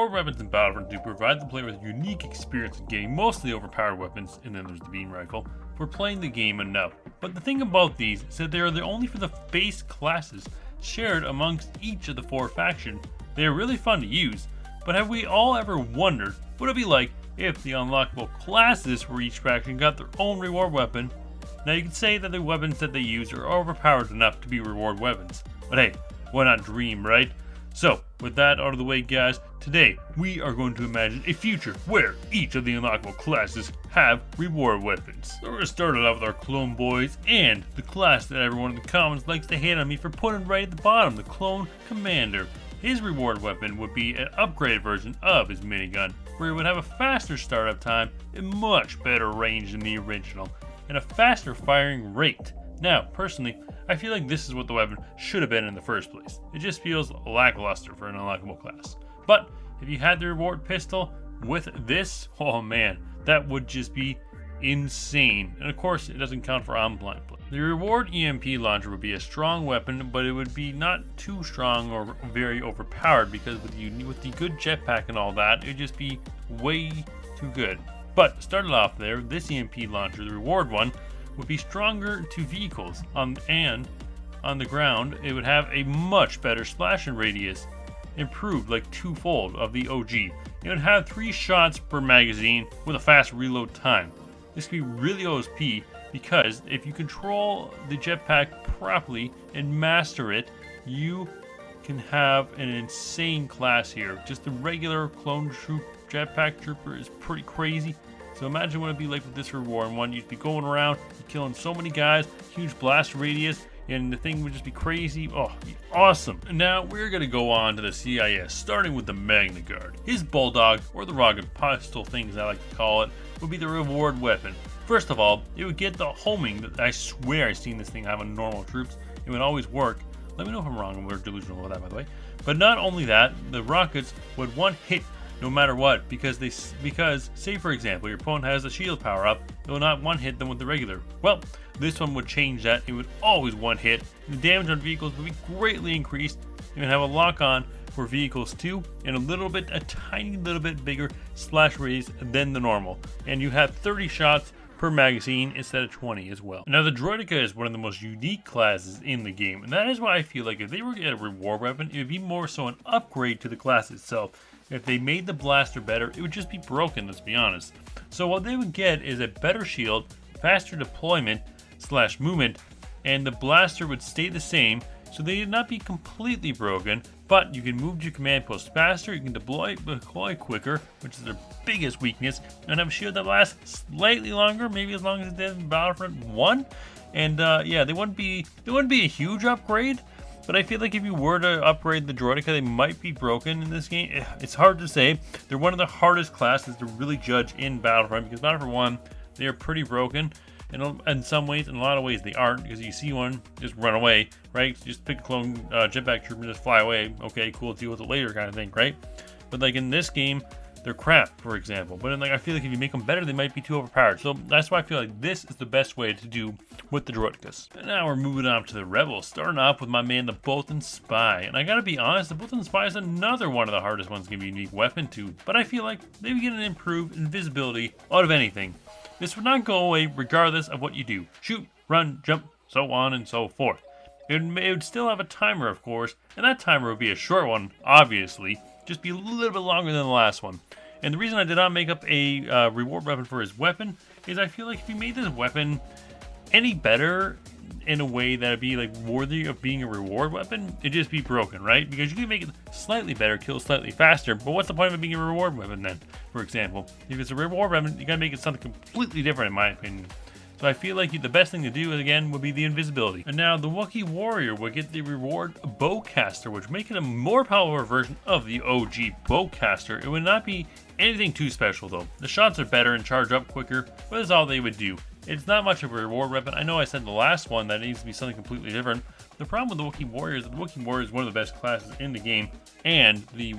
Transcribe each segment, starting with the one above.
Reward weapons in Battlefront do provide the player with a unique experience in getting mostly overpowered weapons, and then there's the beam rifle, for playing the game enough. But the thing about these is that they are only for the base classes shared amongst each of the 4 factions. They are really fun to use, but have we all ever wondered what it would be like if the unlockable classes for each faction got their own reward weapon? Now you can say that the weapons that they use are overpowered enough to be reward weapons, but hey, why not dream, right? So, with that out of the way, guys, today we are going to imagine a future where each of the unlockable classes have reward weapons. So we're going to start it out with our clone boys and the class that everyone in the comments likes to hate on me for putting right at the bottom, the clone commander. His reward weapon would be an upgraded version of his minigun, where he would have a faster startup time and much better range than the original, and a faster firing rate. Now, personally, I feel like this is what the weapon should have been in the first place. It just feels lackluster for an unlockable class. But if you had the reward pistol with this, oh man, that would just be insane. And of course, it doesn't count for on-blind play. The reward EMP launcher would be a strong weapon, but it would be not too strong or very overpowered, because with the good jetpack and all that, it would just be way too good. But started off there, this EMP launcher, the reward one, would be stronger to vehicles and on the ground. It would have a much better splashing radius, improved like twofold of the OG. It would have 3 shots per magazine with a fast reload time. This could be really OSP, because if you control the jetpack properly and master it, you can have an insane class here. Just the regular clone troop jetpack trooper is pretty crazy. So imagine what it'd be like with this reward one. You'd be going around, killing so many guys, huge blast radius, and the thing would just be crazy. Oh, awesome. And now we're going to go on to the CIS, starting with the Magna Guard. His Bulldog, or the rugged pistol thing as I like to call it, would be the reward weapon. First of all, it would get the homing that I swear I've seen this thing have on normal troops. It would always work. Let me know if I'm wrong, and we're delusional about that, by the way. But not only that, the rockets would one hit no matter what, because say for example, your opponent has a shield power up, it will not one hit them with the regular. Well, this one would change that. It would always one hit. The damage on vehicles would be greatly increased. You would have a lock on for vehicles too, and a tiny little bit bigger splash radius than the normal. And you have 30 shots per magazine instead of 20 as well. Now the Droideka is one of the most unique classes in the game, and that is why I feel like if they were to get a reward weapon, it would be more so an upgrade to the class itself. If they made the blaster better, it would just be broken, let's be honest. So what they would get is a better shield, faster deployment / movement, and the blaster would stay the same, so they would not be completely broken, but you can move to your command post faster, you can deploy quicker, which is their biggest weakness, and have a shield that lasts slightly longer, maybe as long as it did in Battlefront 1. And yeah, they wouldn't be a huge upgrade, but I feel like if you were to upgrade the Droideka, they might be broken in this game. It's hard to say. They're one of the hardest classes to really judge in Battlefront, because Battlefront 1, they are pretty broken. And in some ways, in a lot of ways, they aren't, because you see one, just run away, right? Just pick a clone jetpack trooper and just fly away. Okay, cool, deal with it later kind of thing, right? But like in this game, they're crap, for example. But I feel like if you make them better, they might be too overpowered. So that's why I feel like this is the best way to do with the Droidekas. And now we're moving on to the Rebels, starting off with my man, the Bolton Spy. And I gotta be honest, the Bolton Spy is another one of the hardest ones to give a unique weapon to. But I feel like they would get an improved invisibility out of anything. This would not go away regardless of what you do. Shoot, run, jump, so on and so forth. It would still have a timer, of course, and that timer would be a short one, obviously. Just be a little bit longer than the last one. And the reason I did not make up a reward weapon for his weapon is I feel like if you made this weapon any better in a way that would be like worthy of being a reward weapon, it'd just be broken, right? Because you can make it slightly better, kill slightly faster, but what's the point of it being a reward weapon then, for example? If it's a reward weapon, you gotta make it something completely different in my opinion. So I feel like the best thing to do, again, would be the invisibility. And now the Wookiee Warrior would get the reward Bowcaster, which would make it a more powerful version of the OG Bowcaster. It would not be anything too special though. The shots are better and charge up quicker, but that's all they would do. It's not much of a reward weapon. I know I said in the last one that it needs to be something completely different. The problem with the Wookiee Warrior is that the Wookiee Warrior is one of the best classes in the game, and the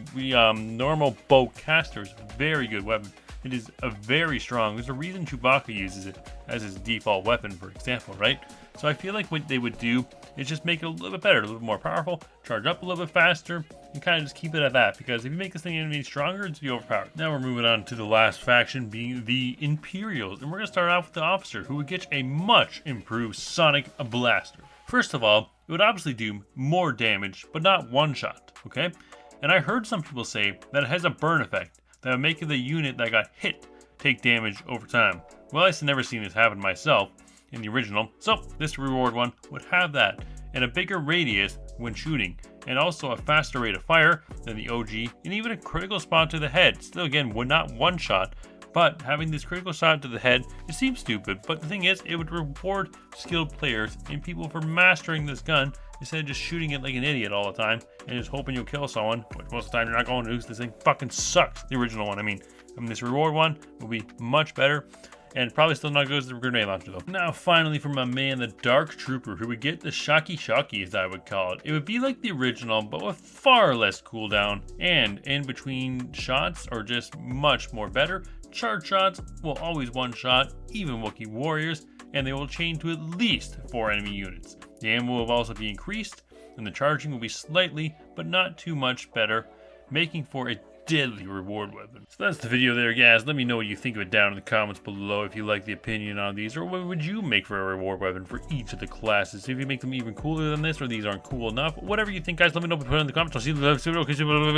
normal Bowcaster is a very good weapon. It is a very strong. There's a reason Chewbacca uses it as his default weapon, for example, right? So I feel like what they would do is just make it a little bit better, a little bit more powerful, charge up a little bit faster, and kind of just keep it at that, because if you make this thing any stronger, it's be overpowered. Now we're moving on to the last faction, being the Imperials, and we're going to start off with the officer, who would get a much improved sonic blaster. First of all, it would obviously do more damage, but not one shot, okay? And I heard some people say that it has a burn effect that would make the unit that got hit take damage over time. Well, I've never seen this happen myself in the original, so this reward one would have that, and a bigger radius when shooting, and also a faster rate of fire than the OG, and even a critical spot to the head. Still, again, would not one shot, but having this critical shot to the head, it seems stupid, but the thing is, it would reward skilled players and people for mastering this gun instead of just shooting it like an idiot all the time and just hoping you'll kill someone, which most of the time you're not going to, because this thing fucking sucks. The original one, I mean this reward one will be much better, and probably still not as good as the grenade launcher though. Now finally from my man, the Dark Trooper, who would get the Shocky as I would call it. It would be like the original, but with far less cooldown, and in between shots are just much more better. Charge shots will always one shot, even Wookiee warriors, and they will chain to at least 4 enemy units. The ammo will also be increased, and the charging will be slightly, but not too much better, making for a deadly reward weapon. So that's the video there, guys. Let me know what you think of it down in the comments below, if you like the opinion on these, or what would you make for a reward weapon for each of the classes. If you make them even cooler than this, or these aren't cool enough, whatever you think, guys, let me know. Put it in the comments. I'll see you in the next video.